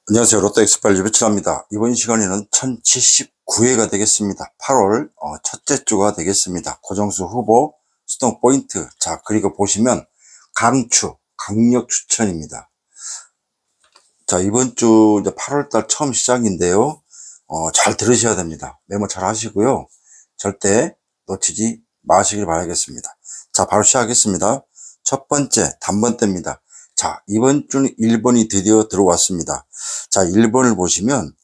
안녕하세요. 롯데엑스파일즈 배칠합니다. 이번 시간에는 1079회가 되겠습니다. 8월 첫째 주가 되겠습니다. 고정수 후보, 수동 포인트. 자, 그리고 보시면 강추, 강력 추천입니다. 자, 이번 주 이제 8월달 처음 시작인데요. 잘 들으셔야 됩니다. 메모 잘 하시고요. 절대 놓치지 마시길 바라겠습니다. 자, 바로 시작하겠습니다. 첫 번째, 단번대입니다. 자, 이번 주는 1번이 드디어 들어왔습니다. 자, 1번을 보시면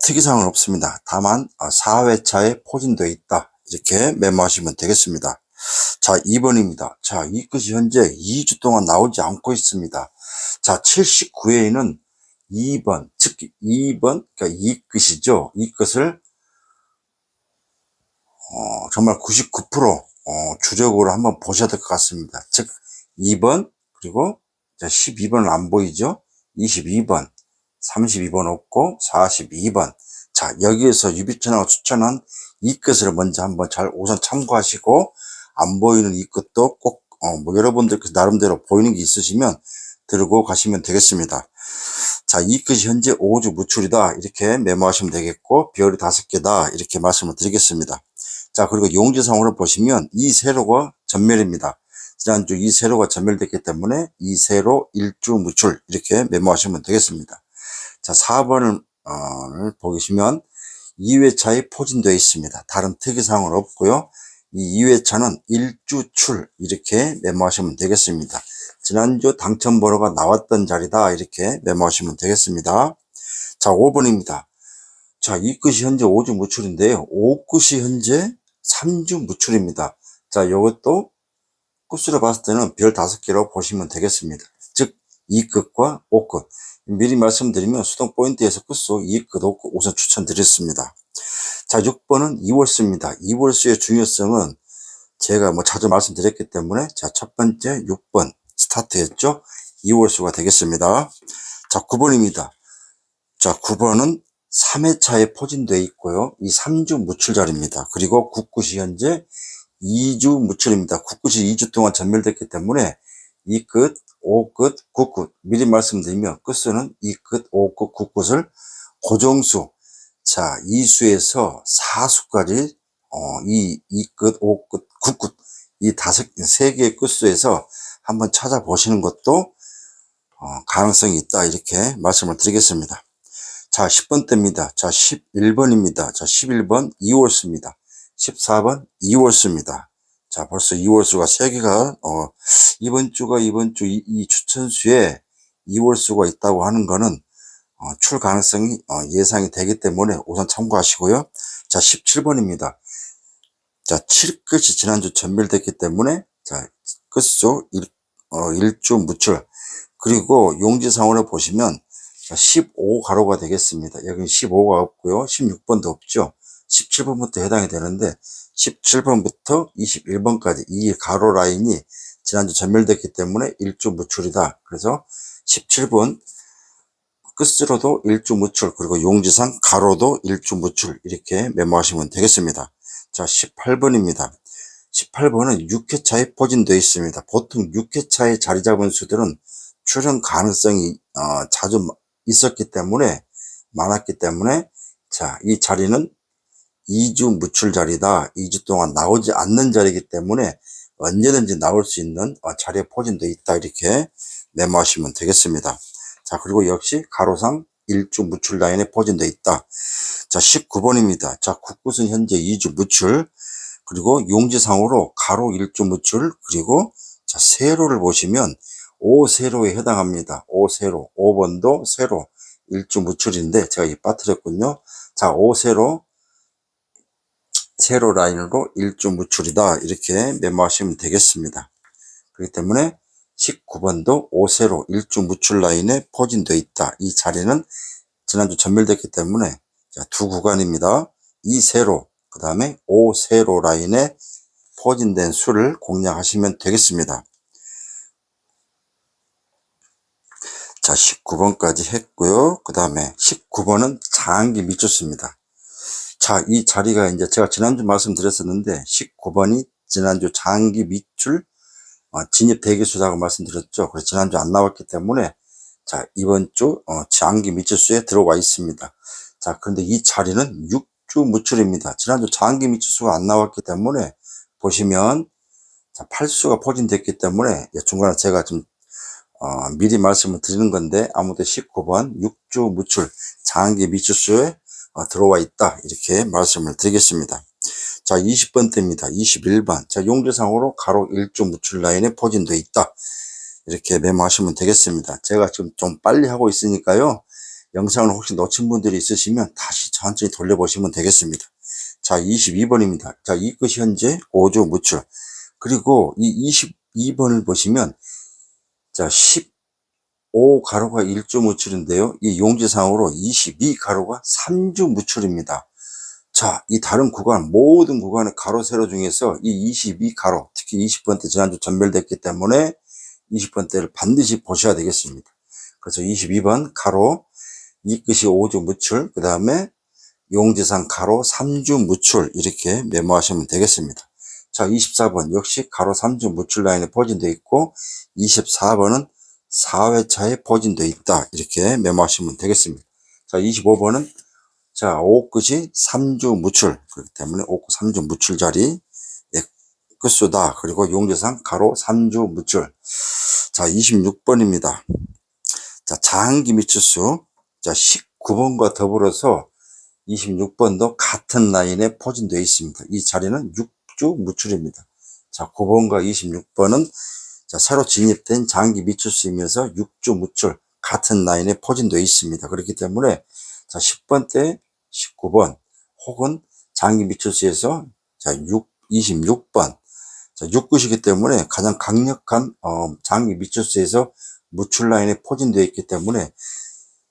특이사항은 없습니다. 다만 4회차에 포진되어 있다. 이렇게 메모하시면 되겠습니다. 자, 2번입니다. 자, 이 끝이 현재 2주 동안 나오지 않고 있습니다. 자, 79회에는 2번, 즉 2번, 그러니까 이 끝이죠. 이 끝을 정말 99% 주력으로 한번 보셔야 될 것 같습니다. 즉 2번, 그리고 12번은 안 보이죠. 22번, 32번 없고 42번. 자, 여기에서 유비천하고 추천한 이 끝을 먼저 한번 잘 우선 참고하시고, 안 보이는 이 끝도 꼭 뭐 여러분들 나름대로 보이는 게 있으시면 들고 가시면 되겠습니다. 자, 이 끝이 현재 5주 무출이다. 이렇게 메모하시면 되겠고, 별이 5개다. 이렇게 말씀을 드리겠습니다. 자, 그리고 용지상으로 보시면 이 세로가 전멸입니다. 지난주 이 세로가 전멸됐기 때문에 이 세로 1주 무출. 이렇게 메모하시면 되겠습니다. 자, 4번을 보시면 2회차에 포진되어 있습니다. 다른 특이사항은 없고요. 이 2회차는 1주 출. 이렇게 메모하시면 되겠습니다. 지난주 당첨번호가 나왔던 자리다. 이렇게 메모하시면 되겠습니다. 자, 5번입니다. 자, 이 끝이 현재 5주 무출인데요. 5끝이 현재 3주 무출입니다. 자, 이것도 끝으로 봤을 때는 별 5개로 보시면 되겠습니다. 즉, 이 끝과 5끝. 미리 말씀드리면 수동 포인트에서 끝수, 이 끝, 5끝 우선 추천드렸습니다. 자, 6번은 2월수입니다. 2월수의 중요성은 제가 자주 말씀드렸기 때문에, 자, 첫 번째 6번 스타트했죠. 2월수가 되겠습니다. 자, 9번입니다. 자, 9번은 3회차에 포진되어 있고요. 이 3주 무출자리입니다. 그리고 9끝이 현재 2주 무출입니다. 9끝이 2주 동안 전멸됐기 때문에 이 끝, 5끝, 9끝. 미리 말씀드리면 끝수는 이 끝, 5끝, 9끝을 고정수. 자, 이 수에서 4수까지 이 끝, 5끝, 9끝 이 세 개의 끝수에서 한번 찾아보시는 것도 가능성이 있다. 이렇게 말씀을 드리겠습니다. 자, 10번대입니다. 자, 11번입니다. 자, 11번 2월수입니다. 14번 2월수입니다. 자, 벌써 2월수가 3개가, 이번 주 이 추천수에 2월수가 있다고 하는 거는, 출 가능성이, 예상이 되기 때문에 우선 참고하시고요. 자, 17번입니다. 자, 7끝이 지난주 전멸됐기 때문에, 자, 끝수 1주 무출. 그리고 용지상으로 보시면, 15 가로가 되겠습니다. 여기는 15가 없고요. 16번도 없죠. 17번부터 해당이 되는데 17번부터 21번까지 이 가로 라인이 지난주 전멸됐기 때문에 1주 무출이다. 그래서 17번 끝으로도 1주 무출, 그리고 용지상 가로도 1주 무출, 이렇게 메모하시면 되겠습니다. 자, 18번입니다. 18번은 6회차에 포진되어 있습니다. 보통 6회차에 자리 잡은 수들은 출현 가능성이 자주 있었기 때문에, 많았기 때문에, 자, 이 자리는 2주 무출 자리다. 2주 동안 나오지 않는 자리이기 때문에 언제든지 나올 수 있는 자리에 포진되어 있다. 이렇게 메모하시면 되겠습니다. 자, 그리고 역시 가로상 1주 무출 라인에 포진되어 있다. 자, 19번입니다. 자, 국굿은 현재 2주 무출, 그리고 용지상으로 가로 1주 무출, 그리고 자, 세로를 보시면 5세로에 해당합니다. 5세로, 5번도 세로 1주 무출인데 제가 빠뜨렸군요. 자, 5세로, 세로 라인으로 1주 무출이다. 이렇게 메모하시면 되겠습니다. 그렇기 때문에 19번도 5세로 1주 무출 라인에 포진되어 있다. 이 자리는 지난주 전멸됐기 때문에 자, 두 구간입니다. 2세로, 그 다음에 5세로 라인에 포진된 수를 공략하시면 되겠습니다. 자, 19번까지 했고요. 그 다음에 19번은 장기 밑줄수입니다. 자, 이 자리가 이제 제가 지난주 말씀드렸었는데 19번이 지난주 장기 밑줄 진입 대기수라고 말씀드렸죠. 그래서 지난주 안 나왔기 때문에 자, 이번 주 장기 미치수에 들어와 있습니다. 자, 그런데 이 자리는 6주 무출입니다. 지난주 장기 미치수가 안 나왔기 때문에 보시면 자, 8수가 포진됐기 때문에 중간에 제가 좀 미리 말씀을 드리는 건데 아무튼 19번 6주 무출 장기 미치수에 들어와 있다 이렇게 말씀을 드리겠습니다. 자, 20번 때입니다. 21번. 자, 용지상으로 가로 1주 무출 라인에 포진되어 있다. 이렇게 메모하시면 되겠습니다. 제가 지금 좀 빨리 하고 있으니까요. 영상을 혹시 놓친 분들이 있으시면 다시 천천히 돌려보시면 되겠습니다. 자, 22번입니다. 자, 이 끝이 현재 5주 무출. 그리고 이 22번을 보시면 자, 15 가로가 1주 무출인데요. 이 용지상으로 22 가로가 3주 무출입니다. 자, 이 다른 구간, 모든 구간의 가로 세로 중에서 이 22 가로, 특히 20번 때 지난주 전멸됐기 때문에 20번 때를 반드시 보셔야 되겠습니다. 그래서 22번 가로, 이 끝이 5주 무출, 그 다음에 용지상 가로 3주 무출, 이렇게 메모하시면 되겠습니다. 자, 24번 역시 가로 3주 무출 라인에 포진되어 있고, 24번은 4회차에 포진되어 있다. 이렇게 메모하시면 되겠습니다. 자, 25번은 자, 5 끝이 3주 무출. 그렇기 때문에 5 끝 3주 무출 자리 끝수다. 그리고 용지상 가로 3주 무출. 자, 26번입니다. 자, 장기 미추수. 자, 19번과 더불어서 26번도 같은 라인에 포진되어 있습니다. 이 자리는 6주 무출입니다. 자, 9번과 26번은 자, 새로 진입된 장기 미추수이면서 6주 무출 같은 라인에 포진되어 있습니다. 그렇기 때문에 자, 10번 때 19번 혹은 장기 미추수에서 자, 26번 자, 6끝이기 때문에 가장 강력한 장기 미추수에서 무출 라인에 포진되어 있기 때문에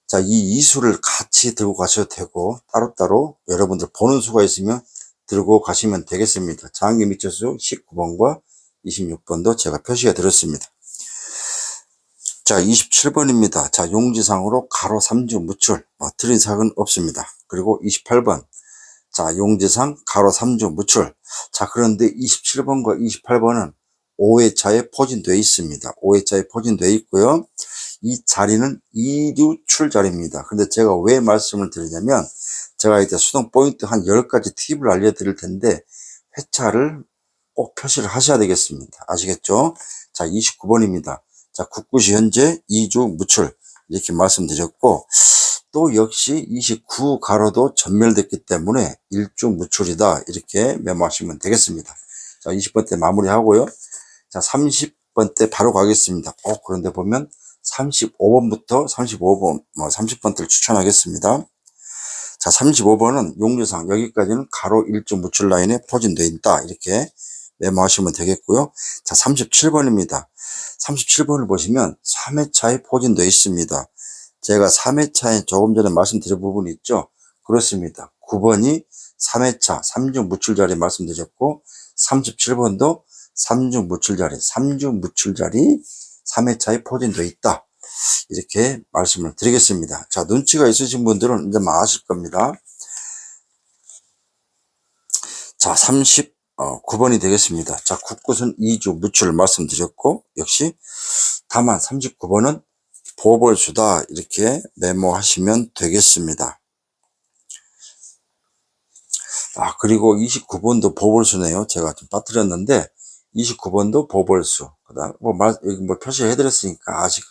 자, 이 이수를 같이 들고 가셔도 되고 따로따로 여러분들 보는 수가 있으면 들고 가시면 되겠습니다. 장기 미추수 19번과 26번도 제가 표시해 드렸습니다. 자, 27번입니다. 자, 용지상으로 가로 3주 무출. 틀린 사항은 없습니다. 그리고 28번. 자, 용지상 가로 3주 무출. 자, 그런데 27번과 28번은 5회차에 포진되어 있습니다. 5회차에 포진되어 있고요. 이 자리는 2류출 자리입니다. 근데 제가 왜 말씀을 드리냐면 제가 이제 수동 포인트 한 10가지 팁을 알려드릴 텐데 회차를 꼭 표시를 하셔야 되겠습니다. 아시겠죠? 자, 29번입니다. 자, 국구시 현재 2주 무출 이렇게 말씀드렸고 또 역시 29 가로도 전멸됐기 때문에 1주 무출이다 이렇게 메모하시면 되겠습니다. 자, 20번 때 마무리하고요. 자, 30번 때 바로 가겠습니다. 그런데 보면 35번부터 35번, 30번 때를 추천하겠습니다. 자, 35번은 용지상 여기까지는 가로 1주 무출 라인에 포진되어 있다 이렇게 메모하시면 되겠고요. 자, 37번입니다. 37번을 보시면 3회차에 포진되어 있습니다. 제가 3회차에 조금 전에 말씀드린 부분이 있죠. 그렇습니다. 9번이 3회차 3주 무출 자리 말씀드렸고 37번도 3주 무출 자리 3주 무출 자리 3회차에 포진되어 있다. 이렇게 말씀을 드리겠습니다. 자, 눈치가 있으신 분들은 이제 아실 겁니다. 자, 39번이 되겠습니다. 자, 국굿은 2주 무출 말씀드렸고 역시 다만 39번은 보벌수다 이렇게 메모하시면 되겠습니다. 그리고 29번도 보벌수네요. 제가 좀 빠뜨렸는데 29번도 보벌수. 그다음 여기 표시해 드렸으니까 아직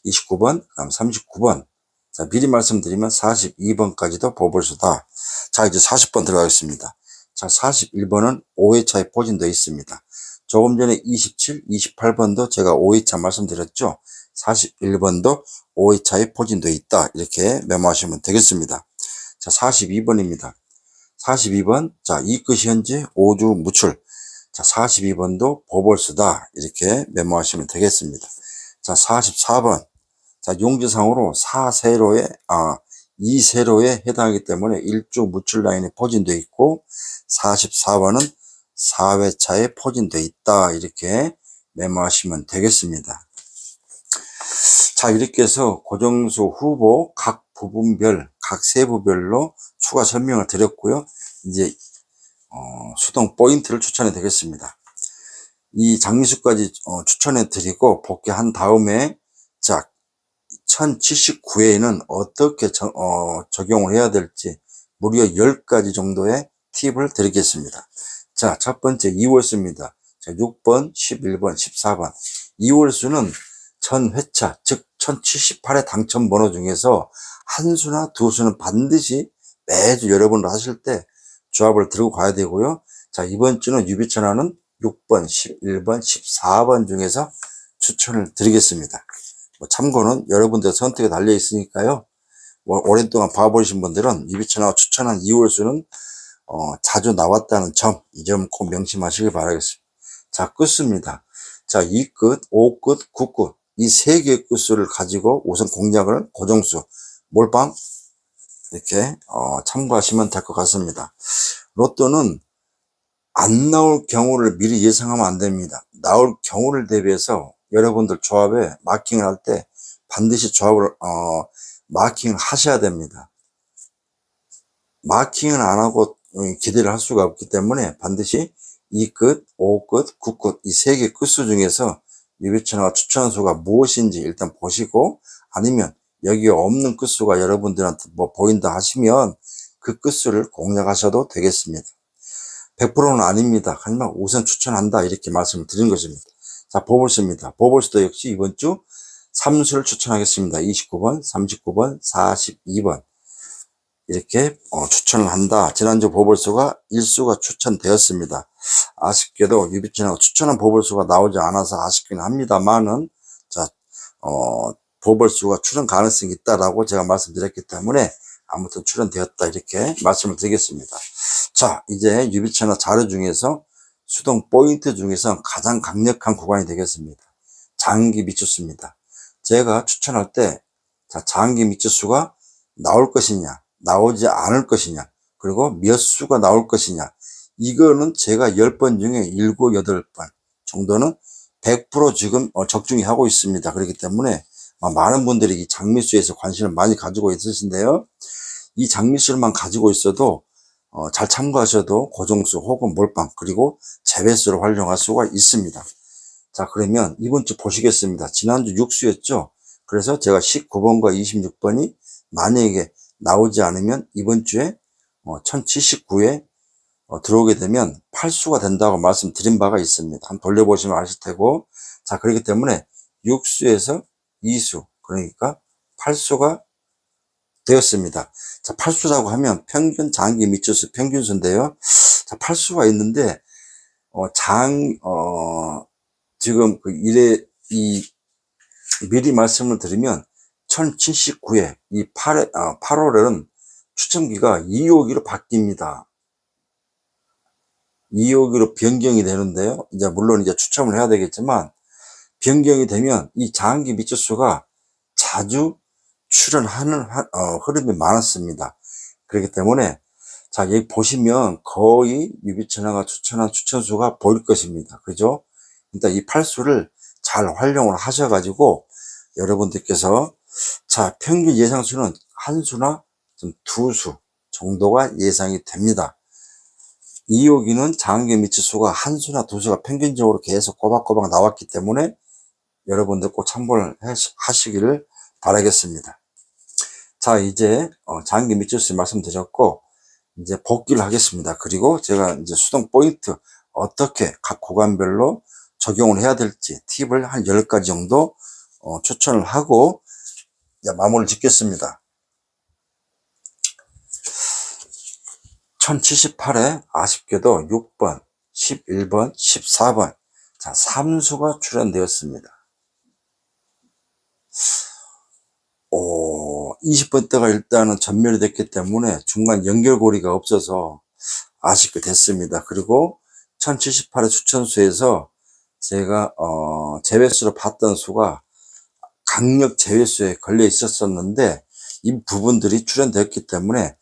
29번, 그다음 39번. 자, 미리 말씀드리면 42번까지도 보벌수다. 자, 이제 40번 들어가겠습니다. 자, 41번은 5회차에 포진되어 있습니다. 조금 전에 27, 28번도 제가 5회차 말씀드렸죠. 41번도 5회차에 포진되어 있다. 이렇게 메모하시면 되겠습니다. 자, 42번입니다. 42번. 자, 이 끝이 현재 5주 무출. 자, 42번도 보벌수다. 이렇게 메모하시면 되겠습니다. 자, 44번. 자, 용지상으로 2세로에 해당하기 때문에 1주 무출 라인에 포진되어 있고 44번은 4회차에 포진되어 있다. 이렇게 메모하시면 되겠습니다. 자, 이렇게 해서 고정수 후보 각 부분별, 각 세부별로 추가 설명을 드렸고요. 이제 수동 포인트를 추천해 드리겠습니다. 이 장미수까지 추천해 드리고 복귀한 다음에 자, 1079회에는 어떻게 적용을 해야 될지 무려 10가지 정도의 팁을 드리겠습니다. 자, 첫 번째 2월수입니다. 자, 6번, 11번, 14번. 2월수는 전 회차, 즉 1078의 당첨 번호 중에서 한 수나 두 수는 반드시 매주 여러분들 하실 때 조합을 들고 가야 되고요. 자, 이번 주는 유비천하는 6번, 11번, 14번 중에서 추천을 드리겠습니다. 참고는 여러분들 선택에 달려 있으니까요. 오랫동안 봐보신 분들은 유비천하고 추천한 2월수는 자주 나왔다는 점, 이 점 꼭 명심하시길 바라겠습니다. 자, 끝수입니다. 자, 2끝, 5끝, 9끝. 이 세 개의 끝수를 가지고 우선 공략을 고정수, 몰빵, 이렇게, 참고하시면 될 것 같습니다. 로또는 안 나올 경우를 미리 예상하면 안 됩니다. 나올 경우를 대비해서 여러분들 조합에 마킹을 할 때 반드시 조합을, 마킹을 하셔야 됩니다. 마킹을 안 하고 기대를 할 수가 없기 때문에 반드시 2끝, 5끝, 9끝 이 세 개 끝수 중에서 유비천하가 추천한 수가 무엇인지 일단 보시고, 아니면 여기에 없는 끝수가 여러분들한테 뭐 보인다 하시면 그 끝수를 공략하셔도 되겠습니다. 100%는 아닙니다. 하지만 우선 추천한다 이렇게 말씀을 드린 것입니다. 자, 보벌수입니다. 보벌수도 역시 이번 주 3수를 추천하겠습니다. 29번, 39번, 42번 이렇게 추천을 한다. 지난주 보벌수가 1수가 추천되었습니다. 아쉽게도 유비천하고 추천한 보벌수가 나오지 않아서 아쉽긴 합니다만은, 자, 보벌수가 출연 가능성이 있다라고 제가 말씀드렸기 때문에 아무튼 출연되었다 이렇게 말씀을 드리겠습니다. 자, 이제 유비천하 자료 중에서 수동 포인트 중에서 가장 강력한 구간이 되겠습니다. 장기 미추수입니다. 제가 추천할 때, 자, 장기 미추수가 나올 것이냐, 나오지 않을 것이냐, 그리고 몇 수가 나올 것이냐, 이거는 제가 10번 중에 7, 8번 정도는 100% 지금 적중히 하고 있습니다. 그렇기 때문에 많은 분들이 이 장미수에서 관심을 많이 가지고 있으신데요. 이 장미수만 가지고 있어도 잘 참고하셔도 고정수 혹은 몰빵 그리고 재배수를 활용할 수가 있습니다. 자, 그러면 이번 주 보시겠습니다. 지난주 6수였죠. 그래서 제가 19번과 26번이 만약에 나오지 않으면 이번 주에 1079에 들어오게 되면 8수가 된다고 말씀드린 바가 있습니다. 한번 돌려보시면 아실 테고, 자, 그렇기 때문에 6수에서 2수, 그러니까 8수가 되었습니다. 자, 8수라고 하면 평균 장기 미추수 평균수인데요. 자, 8수가 있는데, 지금 미리 말씀을 드리면 1079회 이 8월에는 추첨기가 2호기로 바뀝니다. 2호기로 변경이 되는데요. 이제 물론 이제 추첨을 해야 되겠지만 변경이 되면 이 장기 미추수가 자주 출연하는 흐름이 많았습니다. 그렇기 때문에 자, 여기 보시면 거의 유비천하가 추천한 추천수가 보일 것입니다. 그죠? 일단 이 8수를 잘 활용을 하셔가지고 여러분들께서, 자, 평균 예상수는 한 수나 좀 두 수 정도가 예상이 됩니다. 2호기는 장기 미추수가 한 수나 두 수가 평균적으로 계속 꼬박꼬박 나왔기 때문에 여러분들 꼭 참고를 하시기를 바라겠습니다. 자, 이제 장기 미추수 말씀드렸고 이제 복귀를 하겠습니다. 그리고 제가 이제 수동 포인트 어떻게 각 구간별로 적용을 해야 될지 팁을 한 10가지 정도 추천을 하고 이제 마무리를 짓겠습니다. 1078에 아쉽게도 6번, 11번, 14번 자, 3수가 출연되었습니다. 20번대가 일단은 전멸이 됐기 때문에 중간 연결고리가 없어서 아쉽게 됐습니다. 그리고 1078의 추천수에서 제가 재배수로 봤던 수가 강력 재배수에 걸려 있었었는데 이 부분들이 출연되었기 때문에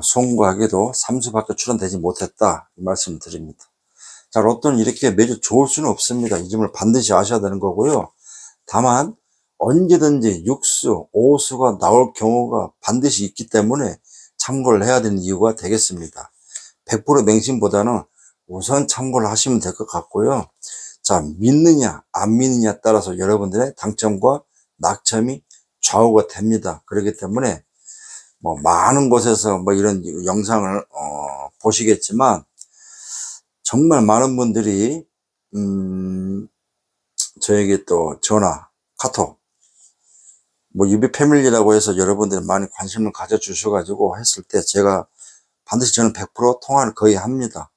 송구하게도 3수밖에 출연되지 못했다 이 말씀을 드립니다. 자, 로또는 이렇게 매주 좋을 수는 없습니다. 이 점을 반드시 아셔야 되는 거고요. 다만 언제든지 6수, 5수가 나올 경우가 반드시 있기 때문에 참고를 해야 되는 이유가 되겠습니다. 100% 맹신보다는 우선 참고를 하시면 될 것 같고요. 자, 믿느냐 안 믿느냐에 따라서 여러분들의 당첨과 낙첨이 좌우가 됩니다. 그렇기 때문에 뭐 많은 곳에서 뭐 이런 영상을 보시겠지만 정말 많은 분들이 저에게 또 전화, 카톡, 뭐 유비 패밀리라고 해서 여러분들이 많이 관심을 가져 주셔가지고 했을 때 제가 반드시 저는 100% 통화를 거의 합니다.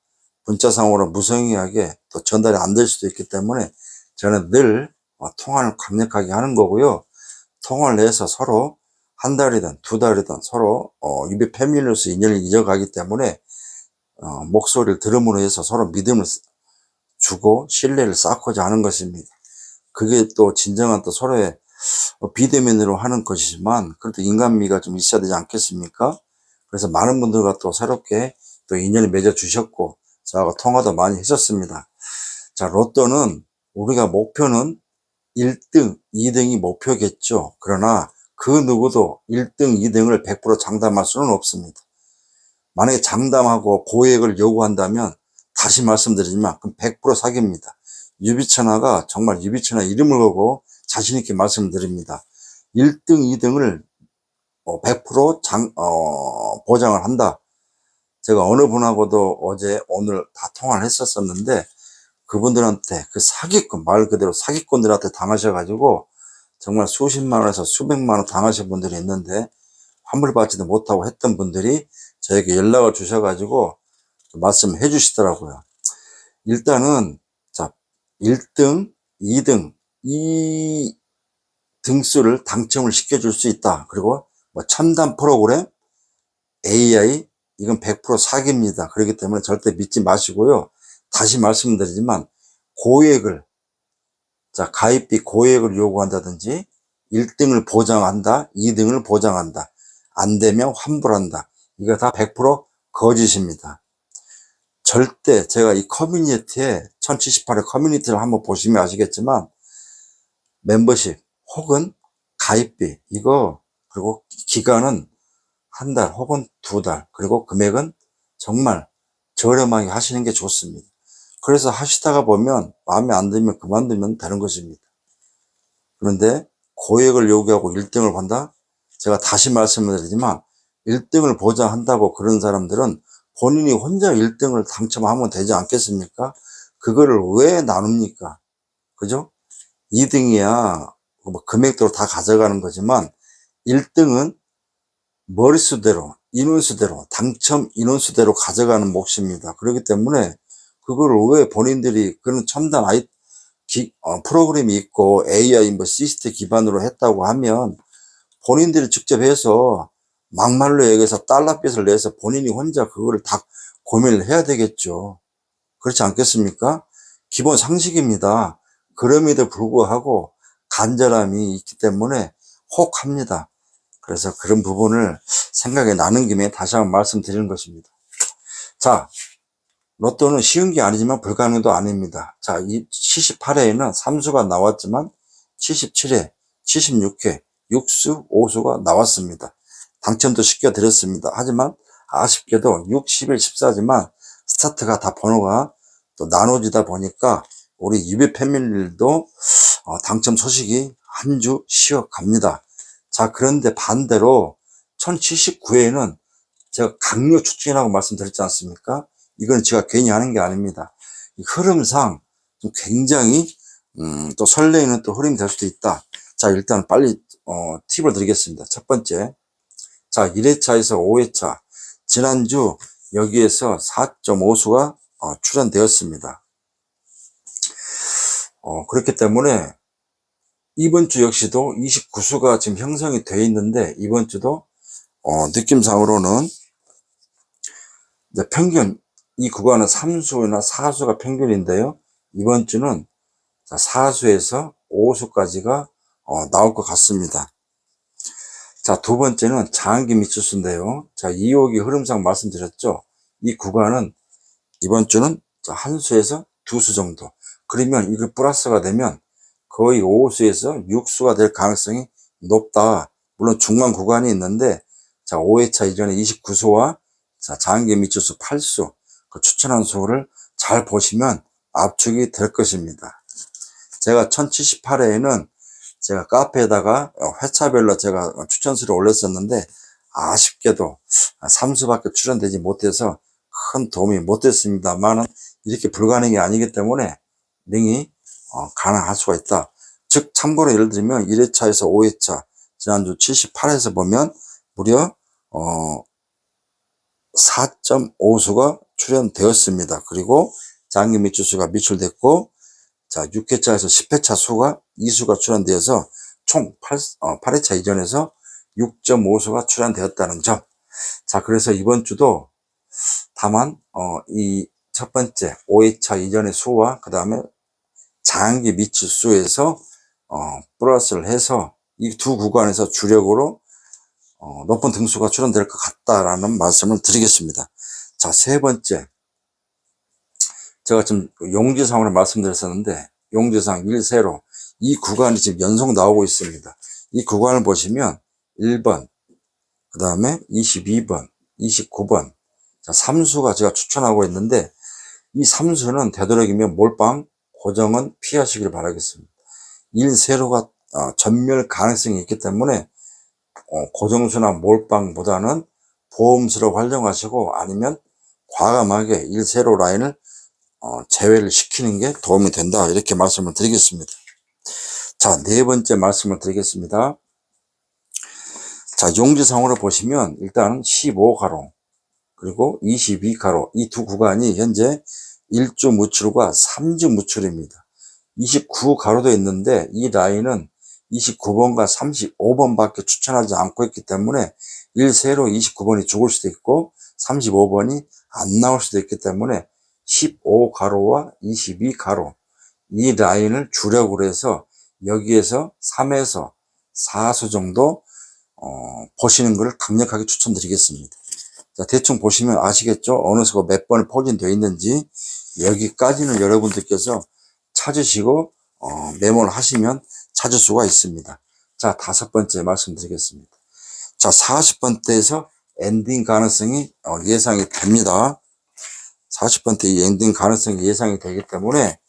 문자상으로 무성의하게 또 전달이 안 될 수도 있기 때문에 저는 늘 통화를 강력하게 하는 거고요. 통화를 해서 서로 한 달이든 두 달이든 서로 유비 패밀리로서 인연을 이어가기 때문에 목소리를 들음으로 해서 서로 믿음을 주고 신뢰를 쌓고자 하는 것입니다. 그게 또 진정한 또 서로의 비대면으로 하는 것이지만 그래도 인간미가 좀 있어야 되지 않겠습니까? 그래서 많은 분들과 또 새롭게 또 인연을 맺어 주셨고 저하고 통화도 많이 했었습니다. 자, 로또는 우리가 목표는 1등, 2등이 목표겠죠. 그러나 그 누구도 1등, 2등을 100% 장담할 수는 없습니다. 만약에 장담하고 고액을 요구한다면 다시 말씀드리지만 그럼 100% 사기입니다. 유비천하가 정말 유비천하 이름을 걸고 자신 있게 말씀드립니다. 1등, 2등을 100% 보장을 한다. 제가 어느 분하고도 어제 오늘 다 통화를 했었는데 그분들한테 그 사기꾼, 말 그대로 사기꾼들한테 당하셔가지고 정말 수십만 원에서 수백만 원 당하신 분들이 있는데 환불받지도 못하고 했던 분들이 저에게 연락을 주셔가지고 말씀해 주시더라고요. 일단은 자 1등, 2등 이 등수를 당첨을 시켜줄 수 있다. 그리고 뭐 첨단 프로그램, AI 이건 100% 사기입니다. 그렇기 때문에 절대 믿지 마시고요. 다시 말씀드리지만 고액을 가입비 고액을 요구한다든지 1등을 보장한다, 2등을 보장한다. 안 되면 환불한다. 이거 다 100% 거짓입니다. 절대 제가 이 커뮤니티에 1078의 커뮤니티를 한번 보시면 아시겠지만 멤버십 혹은 가입비 이거 그리고 기간은 한 달 혹은 두 달 그리고 금액은 정말 저렴하게 하시는 게 좋습니다. 그래서 하시다가 보면 마음에 안 들면 그만두면 되는 것입니다. 그런데 고액을 요구하고 1등을 본다? 제가 다시 말씀을 드리지만 1등을 보장한다고 그런 사람들은 본인이 혼자 1등을 당첨하면 되지 않겠습니까? 그거를 왜 나눕니까? 그죠? 2등이야 뭐 금액대로 다 가져가는 거지만 1등은 머릿수대로 인원수대로 당첨 인원수대로 가져가는 몫입니다. 그렇기 때문에 그거를 왜 본인들이 그런 첨단 프로그램이 있고 AI 뭐 시스템 기반으로 했다고 하면 본인들이 직접 해서 막말로 얘기해서 달러빚을 내서 본인이 혼자 그거를 다 고민을 해야 되겠죠. 그렇지 않겠습니까? 기본 상식입니다. 그럼에도 불구하고 간절함이 있기 때문에 혹합니다. 그래서 그런 부분을 생각이 나는 김에 다시 한번 말씀드리는 것입니다. 자, 로또는 쉬운 게 아니지만 불가능도 아닙니다. 자, 이 78회에는 3수가 나왔지만 77회, 76회, 6수, 5수가 나왔습니다. 당첨도 시켜드렸습니다. 하지만 아쉽게도 6, 11, 14지만 스타트가 다 번호가 또 나눠지다 보니까 우리 유비 패밀리도 당첨 소식이 한 주 쉬어갑니다. 자, 그런데 반대로 1079회에는 제가 강력 추천이라고 말씀드렸지 않습니까? 이건 제가 괜히 하는 게 아닙니다. 이 흐름상 좀 굉장히 또 설레이는 또 흐름이 될 수도 있다. 자, 일단 빨리 팁을 드리겠습니다. 첫 번째, 자 1회차에서 5회차 지난주 여기에서 4.5수가 출연되었습니다. 그렇기 때문에 이번 주 역시도 29수가 지금 형성이 되어 있는데 이번 주도 느낌상으로는 평균 이 구간은 3수나 4수가 평균인데요. 이번 주는 4수에서 5수까지가 나올 것 같습니다. 자, 두 번째는 장기 미추수인데요. 자, 2호기 흐름상 말씀드렸죠. 이 구간은 이번 주는 한 수에서 두 수 정도. 그러면 이거 플러스가 되면 거의 5수에서 6수가 될 가능성이 높다. 물론 중간 구간이 있는데, 자, 5회차 이전에 29수와 자, 장기 미추수 8수, 그 추천한 수를 잘 보시면 압축이 될 것입니다. 제가 1078회에는 제가 카페에다가 회차별로 제가 추천수를 올렸었는데 아쉽게도 3수밖에 출연되지 못해서 큰 도움이 못 됐습니다만은 이렇게 불가능이 아니기 때문에 능히 가능할 수가 있다. 즉 참고로 예를 들면 1회차에서 5회차 지난주 78회에서 보면 무려 4.5수가 출연되었습니다. 그리고 장기 미추수가 미출됐고, 자 6회차에서 10회차 수가 2수가 출연되어서 총 8회차 이전에서 6.5수가 출연되었다는 점. 자 그래서 이번 주도 다만 이 첫 번째 5회차 이전의 수와 그 다음에 장기 미추수에서 플러스를 해서 이 두 구간에서 주력으로 높은 등수가 출연될 것 같다라는 말씀을 드리겠습니다. 자, 세 번째. 제가 지금 용지상으로 말씀드렸었는데, 용지상 1세로 이 구간이 지금 연속 나오고 있습니다. 이 구간을 보시면 1번, 그 다음에 22번, 29번. 자, 3수가 제가 추천하고 있는데, 이 3수는 되도록이면 몰빵, 고정은 피하시길 바라겠습니다. 1세로가 전멸 가능성이 있기 때문에 고정수나 몰빵보다는 보험수로 활용하시고 아니면 과감하게 1세로 라인을 제외를 시키는 게 도움이 된다 이렇게 말씀을 드리겠습니다. 자, 네 번째 말씀을 드리겠습니다. 자, 용지상으로 보시면 일단 15가로 그리고 22가로 이 두 구간이 현재 1주 무출과 3주 무출입니다. 29가로도 있는데 이 라인은 29번과 35번밖에 추천하지 않고 있기 때문에 1세로 29번이 죽을 수도 있고 35번이 안 나올 수도 있기 때문에 15가로와 22가로 이 라인을 주력으로 해서 여기에서 3에서 4수 정도 보시는 것을 강력하게 추천드리겠습니다. 자, 대충 보시면 아시겠죠? 어느 수가 몇 번을 포진되어 있는지 여기까지는 여러분들께서 찾으시고 메모를 하시면 찾을 수가 있습니다. 자, 다섯 번째 말씀드리겠습니다. 자, 40번대에서 엔딩 가능성이 예상이 됩니다. 40번대 이 엔딩 가능성이 예상이 되기 때문에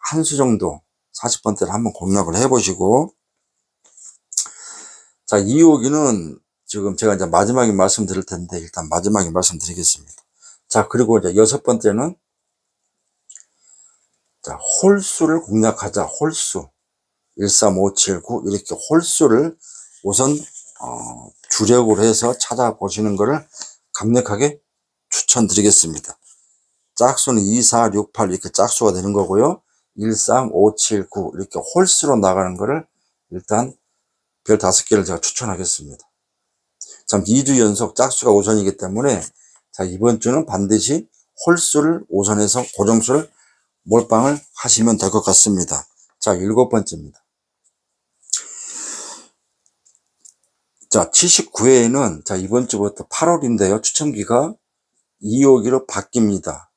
한 수 정도 40번대를 한번 공략을 해보시고, 자, 2호기는 지금 제가 이제 마지막에 말씀드릴 텐데 일단 마지막에 말씀드리겠습니다. 자, 그리고 이제 여섯 번째는 자, 홀수를 공략하자. 홀수 13579 이렇게 홀수를 우선 주력으로 해서 찾아보시는 것을 강력하게 추천드리겠습니다. 짝수는 2, 4, 6, 8 이렇게 짝수가 되는 거고요. 1, 3, 5, 7, 9 이렇게 홀수로 나가는 거를 일단 별 5개를 제가 추천하겠습니다. 참 2주 연속 짝수가 우선이기 때문에 자, 이번 주는 반드시 홀수를 우선해서 고정수를 몰빵을 하시면 될 것 같습니다. 자, 7번째입니다. 자, 79회에는 자, 이번 주부터 8월인데요. 추첨기가 2호기로 바뀝니다.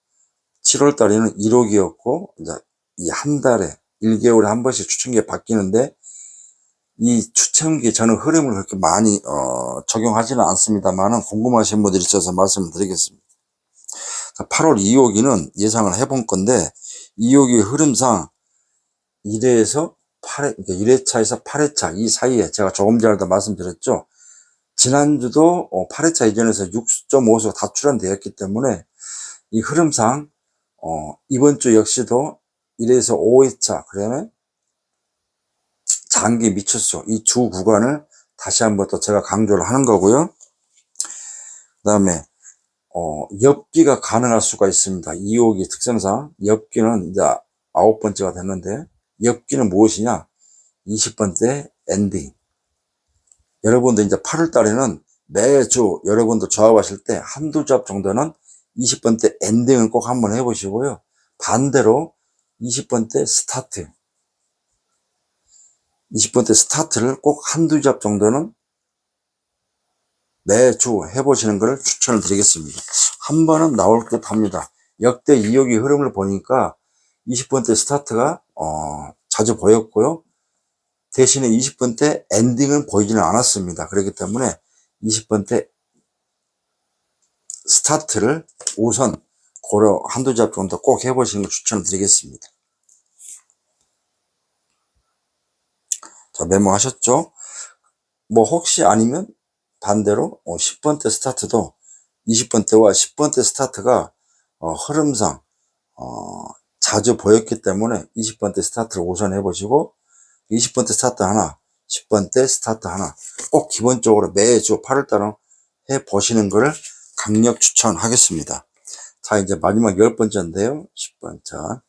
7월 달에는 1호기였고 이제 이 한 달에 1개월에 한 번씩 추첨기가 바뀌는데 이 추첨기 저는 흐름을 그렇게 많이 적용하지는 않습니다만 궁금하신 분들이 있어서 말씀을 드리겠습니다. 8월 2호기는 예상을 해본 건데 2호기 흐름상 1회에서 8회, 그러니까 1회차에서 8회차 이 사이에 제가 조금 전에도 말씀드렸죠. 지난주도 8회차 이전에서 6.5수가 다 출연되었기 때문에 이 흐름상 이번 주 역시도 1회에서 5회차 그다음에 장기 미추수 이 주 구간을 다시 한번 또 제가 강조를 하는 거고요. 그 다음에 엽기가 가능할 수가 있습니다. 2호기 특성상 엽기는 이제 9번째가 됐는데 엽기는 무엇이냐? 20번째 엔딩. 여러분들 이제 8월 달에는 매주 여러분들 조합하실 때 한두 조합 정도는 20번째 엔딩을 꼭 한번 해보시고요. 반대로 20번째 스타트. 20번째 스타트를 꼭 한두 조합 정도는 매주 해보시는 것을 추천을 드리겠습니다. 한 번은 나올 듯 합니다. 역대 2호기 흐름을 보니까 20번째 스타트가 자주 보였고요. 대신에 20번째 엔딩은 보이지는 않았습니다. 그렇기 때문에 20번째 스타트를 우선 고려 한두 잡 정도 꼭 해보시는 걸 추천을 드리겠습니다. 자, 메모하셨죠? 뭐 혹시 아니면 반대로 10번 대 스타트도 20번 대와 10번 대 스타트가 흐름상 자주 보였기 때문에 20번 대 스타트를 우선 해보시고 20번 대 스타트 하나, 10번 대 스타트 하나 꼭 기본적으로 매주 8월달은 해보시는 것을 강력 추천하겠습니다. 자, 이제 마지막 10번째인데요. 10번. 자,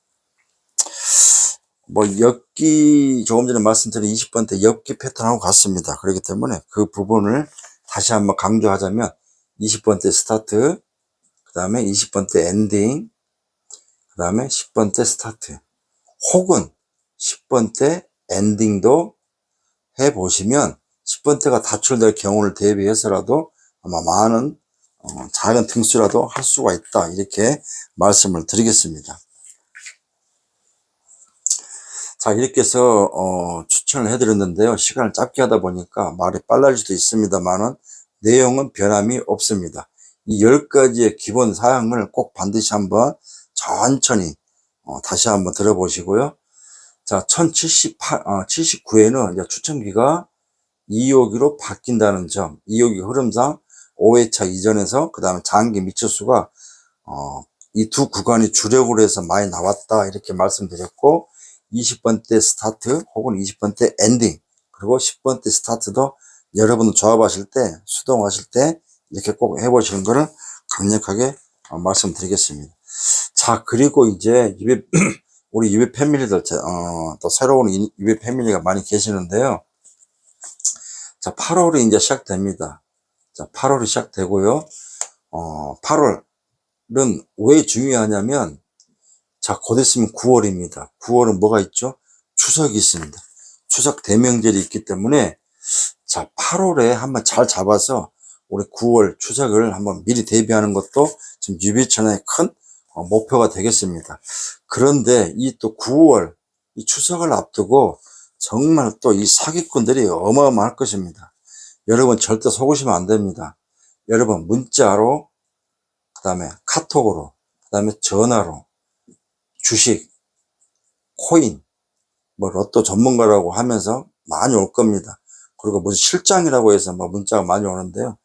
뭐 엮기 조금 전에 말씀드린 20번 대 엮기 패턴하고 같습니다. 그렇기 때문에 그 부분을 다시 한번 강조하자면 20번 대 스타트, 그 다음에 20번 대 엔딩, 그 다음에 10번 대 스타트 혹은 10번 대 엔딩도 해보시면 10번 대가 다출될 경우를 대비해서라도 아마 많은 작은 등수라도 할 수가 있다, 이렇게 말씀을 드리겠습니다. 자, 이렇게 해서 추천을 해드렸는데요. 시간을 짧게 하다 보니까 말이 빨라질 수도 있습니다만은 내용은 변함이 없습니다. 이 10가지의 기본 사항을 꼭 반드시 한번 천천히 다시 한번 들어보시고요. 자, 1079회는 이제 추천기가 2호기로 바뀐다는 점, 2호기 흐름상 5회차 이전에서 그 다음에 장기 미처수가 이 두 구간이 주력으로 해서 많이 나왔다, 이렇게 말씀드렸고 20번 대 스타트 혹은 20번 대 엔딩 그리고 10번 대 스타트도 여러분 조합하실 때, 수동하실 때 이렇게 꼭 해보시는 것을 강력하게 말씀드리겠습니다. 자, 그리고 이제 우리 유비 패밀리들 또 새로운 유비 패밀리가 많이 계시는데요. 자, 8월이 이제 시작됩니다. 자, 8월이 시작되고요. 8월은 왜 중요하냐면, 자, 곧 있으면 9월입니다. 9월은 뭐가 있죠? 추석이 있습니다. 추석 대명절이 있기 때문에, 자, 8월에 한번 잘 잡아서 우리 9월 추석을 한번 미리 대비하는 것도 지금 유비천의 큰 목표가 되겠습니다. 그런데 이 또 9월, 이 추석을 앞두고 정말 또 이 사기꾼들이 어마어마할 것입니다. 여러분 절대 속으시면 안 됩니다. 여러분 문자로, 그 다음에 카톡으로, 그 다음에 전화로 주식, 코인, 뭐 로또 전문가라고 하면서 많이 올 겁니다. 그리고 무슨 실장이라고 해서 뭐 문자가 많이 오는데요.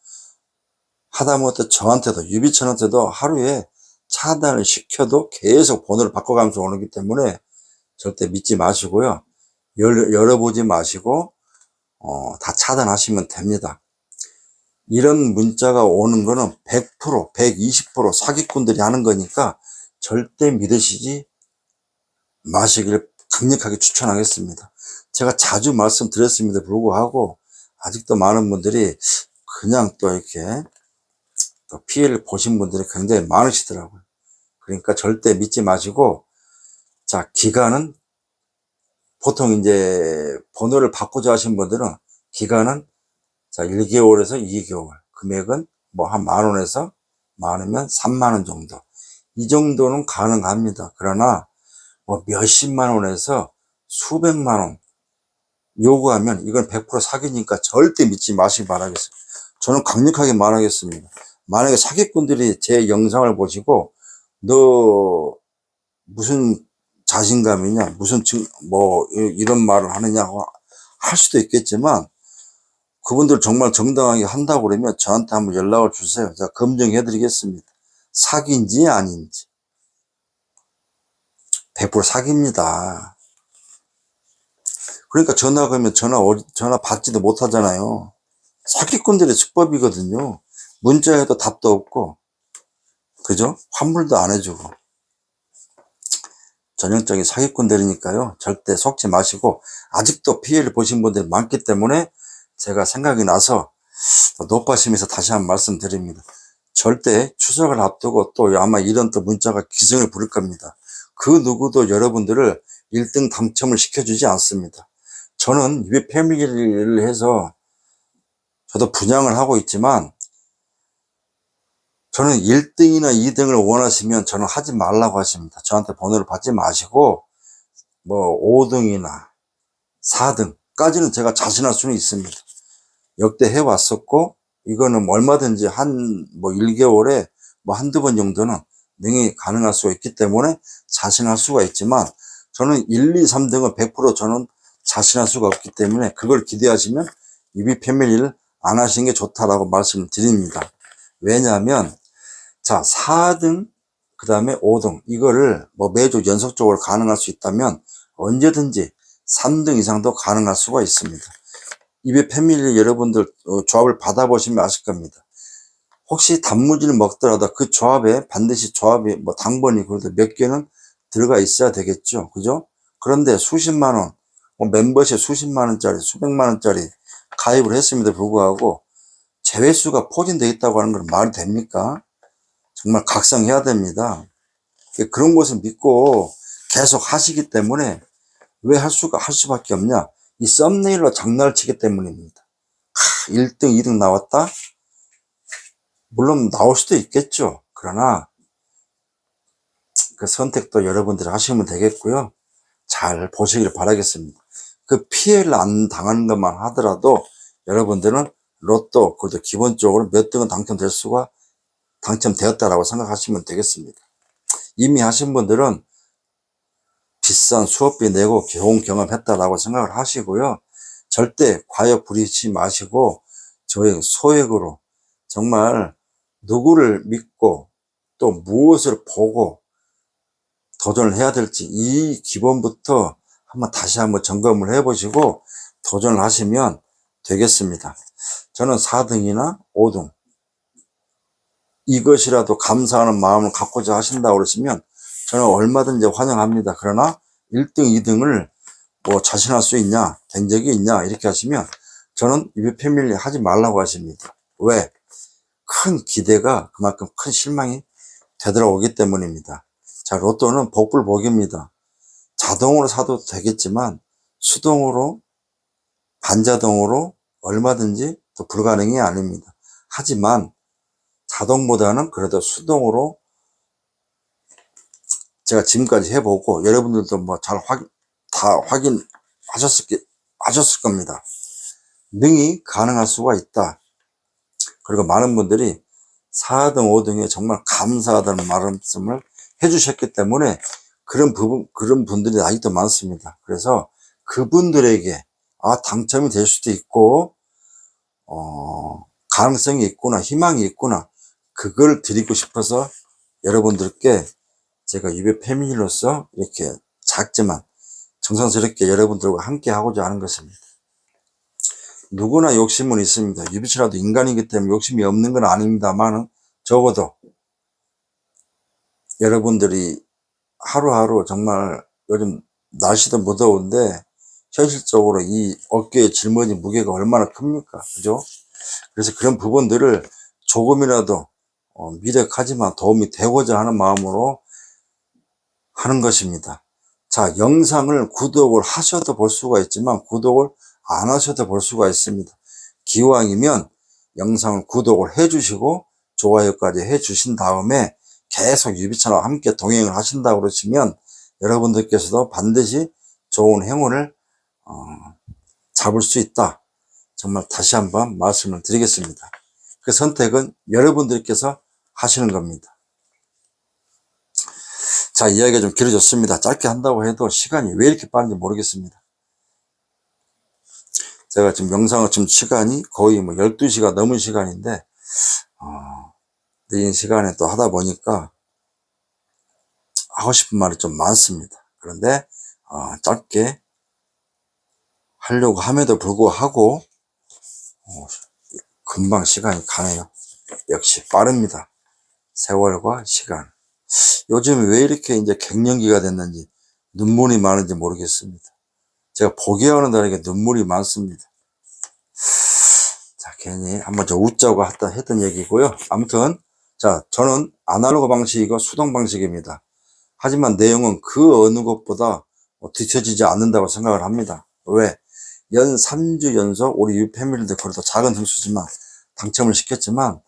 하다못해 저한테도, 유비천한테도 하루에 차단을 시켜도 계속 번호를 바꿔가면서 오기 때문에 절대 믿지 마시고요. 열어보지 마시고 다 차단하시면 됩니다. 이런 문자가 오는 거는 100%, 120% 사기꾼들이 하는 거니까 절대 믿으시지 마시길 강력하게 추천하겠습니다. 제가 자주 말씀드렸음에도 불구하고 아직도 많은 분들이 그냥 또 이렇게 또 피해를 보신 분들이 굉장히 많으시더라고요. 그러니까 절대 믿지 마시고, 자, 기간은 보통 이제 번호를 바꾸자 하신 분들은 기간은 자, 1개월에서 2개월, 금액은 뭐 한 10,000원에서 많으면 30,000원 정도. 이 정도는 가능합니다. 그러나 뭐 몇십만 원에서 수백만 원 요구하면 이건 100% 사기니까 절대 믿지 마시기 바라겠습니다. 저는 강력하게 말하겠습니다. 만약에 사기꾼들이 제 영상을 보시고 너 무슨 자신감이냐, 무슨 뭐 이런 말을 하느냐고 할 수도 있겠지만, 그분들 정말 정당하게 한다고 그러면 저한테 한번 연락을 주세요. 제가 검증해 드리겠습니다. 사기인지 아닌지. 100% 사기입니다. 그러니까 전화 걸면 전화 받지도 못하잖아요. 사기꾼들의 수법이거든요. 문자에도 답도 없고, 그죠? 환불도 안 해주고. 전형적인 사기꾼들이니까요. 절대 속지 마시고, 아직도 피해를 보신 분들이 많기 때문에 제가 생각이 나서 높아심에서 다시 한번 말씀드립니다. 절대 추석을 앞두고 또 아마 이런 또 문자가 기승을 부릴 겁니다. 그 누구도 여러분들을 1등 당첨을 시켜주지 않습니다. 저는 유비 패밀리를 해서 저도 분양을 하고 있지만, 저는 1등이나 2등을 원하시면 저는 하지 말라고 하십니다. 저한테 번호를 받지 마시고 뭐 5등이나 4등까지는 제가 자신할 수는 있습니다. 역대 해왔었고, 이거는 얼마든지 뭐 1개월에 뭐 한두 번 정도는 능히 가능할 수가 있기 때문에 자신할 수가 있지만, 저는 1, 2, 3등은 100% 저는 자신할 수가 없기 때문에 그걸 기대하시면 유비 패밀리를 안 하시는 게 좋다라고 말씀을 드립니다. 왜냐하면 자 4등 그 다음에 5등 이거를 뭐 매주 연속적으로 가능할 수 있다면 언제든지 3등 이상도 가능할 수가 있습니다. 유비 패밀리 여러분들 조합을 받아보시면 아실 겁니다. 혹시 단무지를 먹더라도 그 조합에 반드시 조합이 뭐 당번이 그래도 몇 개는 들어가 있어야 되겠죠. 그죠? 그런데 수십만 원, 뭐 멤버십 수십만 원짜리, 수백만 원짜리 가입을 했음에도 불구하고 제외수가 포진되어 있다고 하는 건 말이 됩니까? 정말 각성해야 됩니다. 그런 것을 믿고 계속 하시기 때문에 왜 할 수밖에 없냐? 이 썸네일로 장난을 치기 때문입니다. 1등, 2등 나왔다? 물론 나올 수도 있겠죠. 그러나 그 선택도 여러분들이 하시면 되겠고요. 잘 보시길 바라겠습니다. 그 피해를 안 당하는 것만 하더라도 여러분들은 로또 그래도 기본적으로 몇 등은 당첨되었다라고 생각하시면 되겠습니다. 이미 하신 분들은 비싼 수업비 내고 좋은 경험했다라고 생각을 하시고요. 절대 과욕 부리지 마시고 저희 소액으로 정말 누구를 믿고 또 무엇을 보고 도전을 해야 될지 이 기본부터 다시 한번 점검을 해보시고 도전을 하시면 되겠습니다. 저는 4등이나 5등 이것이라도 감사하는 마음을 갖고자 하신다고 그러시면 저는 얼마든지 환영합니다. 그러나 1등, 2등을 뭐 자신할 수 있냐, 된 적이 있냐 이렇게 하시면 저는 유비 패밀리 하지 말라고 하십니다. 왜? 큰 기대가 그만큼 큰 실망이 되돌아오기 때문입니다. 자, 로또는 복불복입니다. 자동으로 사도 되겠지만 수동으로, 반자동으로 얼마든지 또 불가능이 아닙니다. 하지만 자동보다는 그래도 수동으로 제가 지금까지 해보고 여러분들도 뭐 다 확인하셨을 겁니다. 능히 가능할 수가 있다. 그리고 많은 분들이 4등, 5등에 정말 감사하다는 말씀을 해주셨기 때문에 그런 분들이 아직도 많습니다. 그래서 그분들에게 당첨이 될 수도 있고, 가능성이 있구나, 희망이 있구나, 그걸 드리고 싶어서 여러분들께 제가 유비 패밀리로서 이렇게 작지만 정성스럽게 여러분들과 함께 하고자 하는 것입니다. 누구나 욕심은 있습니다. 유비씨라도 인간이기 때문에 욕심이 없는 건 아닙니다만 적어도 여러분들이 하루하루 정말 요즘 날씨도 무더운데 현실적으로 이 어깨에 짊어진 무게가 얼마나 큽니까? 그죠? 그래서 그런 부분들을 조금이라도 미력하지만 도움이 되고자 하는 마음으로 하는 것입니다. 자, 영상을 구독을 하셔도 볼 수가 있지만 구독을 안 하셔도 볼 수가 있습니다. 기왕이면 영상을 구독을 해 주시고 좋아요까지 해 주신 다음에 계속 유비처럼 함께 동행을 하신다고 그러시면 여러분들께서도 반드시 좋은 행운을 잡을 수 있다. 정말 다시 한번 말씀을 드리겠습니다. 그 선택은 여러분들께서 하시는 겁니다. 자, 이야기가 좀 길어졌습니다. 짧게 한다고 해도 시간이 왜 이렇게 빠른지 모르겠습니다. 제가 지금 영상을 지금 시간이 거의 뭐 12시가 넘은 시간인데, 늦은 시간에 또 하다 보니까 하고 싶은 말이 좀 많습니다. 그런데, 짧게 하려고 함에도 불구하고, 금방 시간이 가네요. 역시 빠릅니다. 세월과 시간. 요즘 왜 이렇게 이제 갱년기가 됐는지 눈물이 많은지 모르겠습니다. 제가 보게 하는 날에게 눈물이 많습니다. 자, 괜히 한번 저 웃자고 했던 얘기고요. 아무튼, 자, 저는 아날로그 방식이고 수동 방식입니다. 하지만 내용은 그 어느 것보다 뒤처지지 않는다고 생각을 합니다. 왜? 연 3주 연속 우리 유패밀리들 그래도 작은 등수지만 당첨을 시켰지만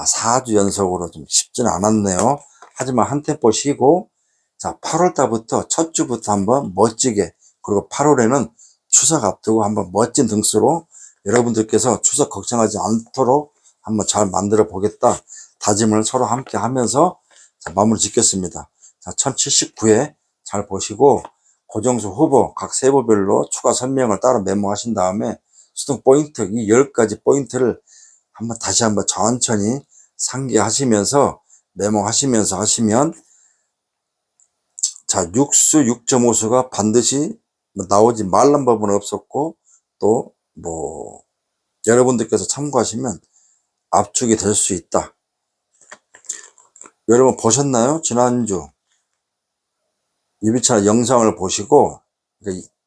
4주 연속으로 좀 쉽지는 않았네요. 하지만 한 템포 쉬고 자 8월달부터 첫 주부터 한번 멋지게 그리고 8월에는 추석 앞두고 한번 멋진 등수로 여러분들께서 추석 걱정하지 않도록 한번 잘 만들어 보겠다 다짐을 서로 함께 하면서 자, 마무리 짓겠습니다. 자 1079회 잘 보시고 고정수 후보 각 세부별로 추가 설명을 따로 메모하신 다음에 수능 포인트 이 10가지 포인트를 다시 한번 천천히 상기하시면서 메모하시면서 하시면, 자, 육수 6.5수가 반드시 나오지 말란 법은 없었고, 또 여러분들께서 참고하시면 압축이 될 수 있다. 여러분 보셨나요? 지난주 유비찬 영상을 보시고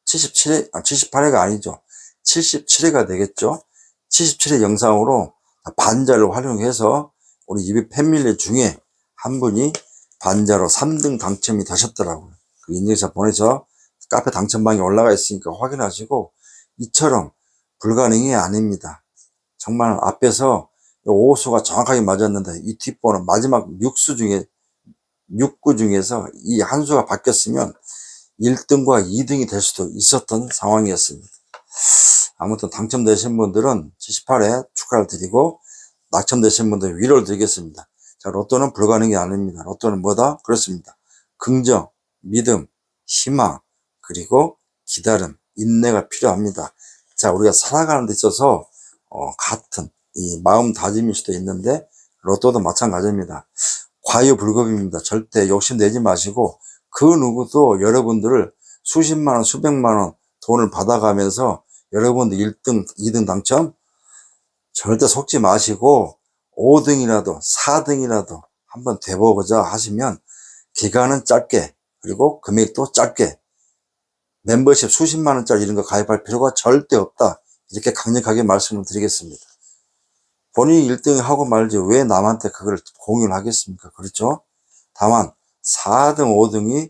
77회, 78회가 아니죠. 77회가 되겠죠. 77회 영상으로 반자를 활용해서 우리 유비 패밀리 중에 한 분이 반자로 3등 당첨이 되셨더라고요. 그 인증샷 보내서 카페 당첨방에 올라가 있으니까 확인하시고, 이처럼 불가능이 아닙니다. 정말 앞에서 5수가 정확하게 맞았는데 이 뒷번호 마지막 6수 중에 6구 중에서 이 한 수가 바뀌었으면 1등과 2등이 될 수도 있었던 상황이었습니다. 아무튼 당첨되신 분들은 78회 축하를 드리고, 낙첨되신 분들 위로를 드리겠습니다. 자, 로또는 불가능이 아닙니다. 로또는 뭐다? 그렇습니다. 긍정, 믿음, 희망, 그리고 기다림, 인내가 필요합니다. 자, 우리가 살아가는 데 있어서 같은 이 마음다짐일 수도 있는데, 로또도 마찬가지입니다. 과유불급입니다. 절대 욕심내지 마시고, 그 누구도 여러분들을 수십만 원, 수백만 원 돈을 받아가면서 여러분들 1등, 2등 당첨 절대 속지 마시고 5등이라도 4등이라도 한번 돼보고자 하시면 기간은 짧게, 그리고 금액도 짧게, 멤버십 수십만 원짜리 이런 거 가입할 필요가 절대 없다. 이렇게 강력하게 말씀을 드리겠습니다. 본인이 1등 하고 말지 왜 남한테 그걸 공유를 하겠습니까? 그렇죠? 다만 4등, 5등이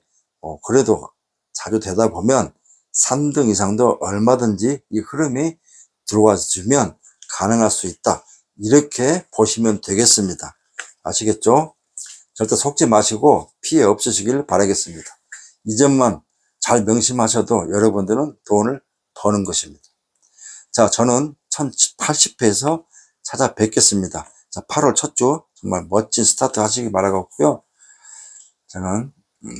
그래도 자주 되다 보면 3등 이상도 얼마든지 이 흐름이 들어와 주면 가능할 수 있다. 이렇게 보시면 되겠습니다. 아시겠죠? 절대 속지 마시고 피해 없으시길 바라겠습니다. 이 점만 잘 명심하셔도 여러분들은 돈을 버는 것입니다. 자, 저는 1080회에서 찾아뵙겠습니다. 자, 8월 첫 주 정말 멋진 스타트 하시기 바라겠고요. 저는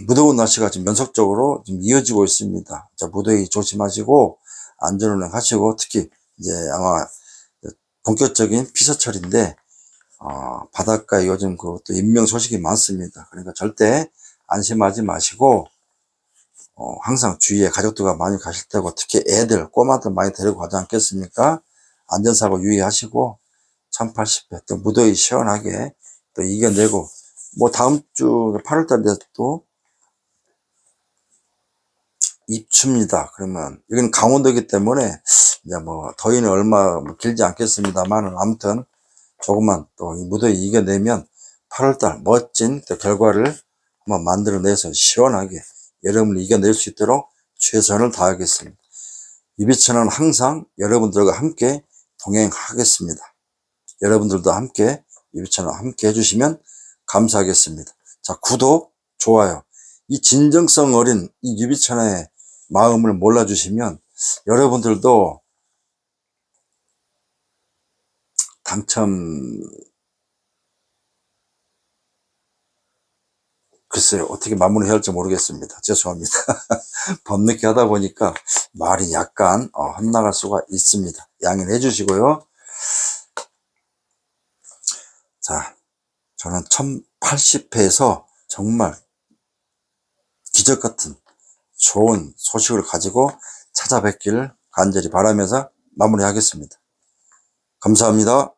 무더운 날씨가 지금 연속적으로 지금 이어지고 있습니다. 자, 무더위 조심하시고 안전운행 하시고, 특히 이제 아마 본격적인 피서철인데 바닷가에 요즘 또 인명 소식이 많습니다. 그러니까 절대 안심하지 마시고 항상 주위에 가족들과 많이 가실 테고, 특히 애들, 꼬마들 많이 데리고 가지 않겠습니까? 안전사고 유의하시고 1080회 또 무더위 시원하게 또 이겨내고, 다음 주 8월달에 또 입추입니다. 그러면 여기는 강원도이기 때문에 이제 더위는 얼마 길지 않겠습니다만, 아무튼 조금만 또 이 무더위 이겨내면 8월달 멋진 또 결과를 한번 만들어내서 시원하게 여러분을 이겨낼 수 있도록 최선을 다하겠습니다. 유비천은 항상 여러분들과 함께 동행하겠습니다. 여러분들도 함께 유비천과 함께 해주시면 감사하겠습니다. 자, 구독, 좋아요. 이 진정성 어린 이 유비천의 마음을 몰라주시면 여러분들도 당첨, 글쎄요, 어떻게 마무리해야 할지 모르겠습니다. 죄송합니다. 밤늦게 하다 보니까 말이 약간 헛나갈 수가 있습니다. 양해해 주시고요. 자, 저는 1080회에서 정말 기적같은 좋은 소식을 가지고 찾아뵙기를 간절히 바라면서 마무리하겠습니다. 감사합니다.